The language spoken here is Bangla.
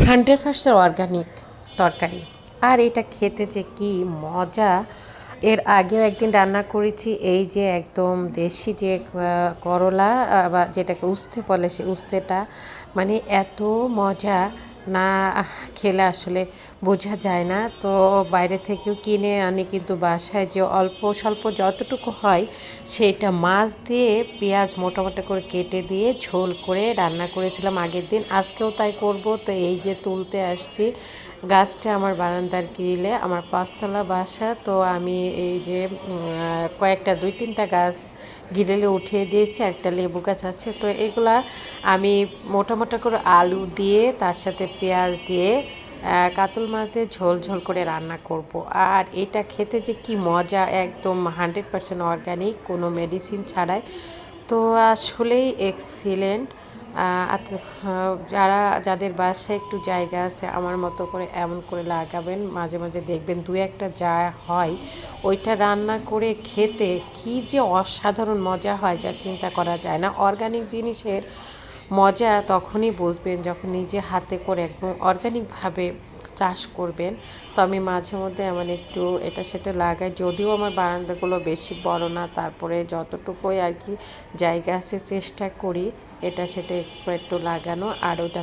100% অর্গানিক তরকারি। আর এটা খেতে যে কি মজা! এর আগেও একদিন রান্না করেছি এই যে একদম দেশি যে করলা বা যেটাকে উস্তে বলে সে উস্তেটা মানে এত মজা না খেলে আসলে বোঝা যায় না। তো বাইরে থেকেও কিনে আনি কিন্তু বাসায় যে অল্প স্বল্প যতটুকু হয় সেটা মাছ দিয়ে পেঁয়াজ মোটা মোটা করে কেটে দিয়ে ঝোল করে রান্না করেছিলাম আগের দিন। আজকেও তাই করব। তো এই যে তুলতে আসছি গাছটা আমার বারান্দার গ্রিলে, আমার 5তলা বাসা। তো আমি এই যে কয়েকটা 2-3টা গাছ গ্রিলে উঠিয়ে দিয়েছি, একটা লেবু গাছ আছে। তো এগুলা আমি মোটা মোটা করে আলু দিয়ে তার সাথে পেঁয়াজ দিয়ে কাতল মাছ দিয়ে ঝোল ঝোল করে রান্না করব। আর এটা খেতে যে কি মজা, একদম 100% অর্গানিক, কোনো মেডিসিন ছাড়াই। তো আসলেই এক্সিলেন্ট। যাদের বাসায় একটু জায়গা আছে আমার মতো করে এমন করে লাগাবেন, মাঝে মাঝে দেখবেন দু একটা যা হয় ওইটা রান্না করে খেতে কি যে অসাধারণ মজা হয় যা চিন্তা করা যায় না। অর্গানিক জিনিসের মজা তখনই বুঝবেন যখন নিজে হাতে করে একদম অর্গানিকভাবে চাষ করবেন। তো আমি মাঝে মধ্যে এমন একটু এটা সেটা লাগাই, যদিও আমার বারান্দাগুলো বেশি বড় না, তারপরে যতটুকুই আর কি জায়গা আছে চেষ্টা করি এটা সেটা একটু একটু লাগানো। আর ওটা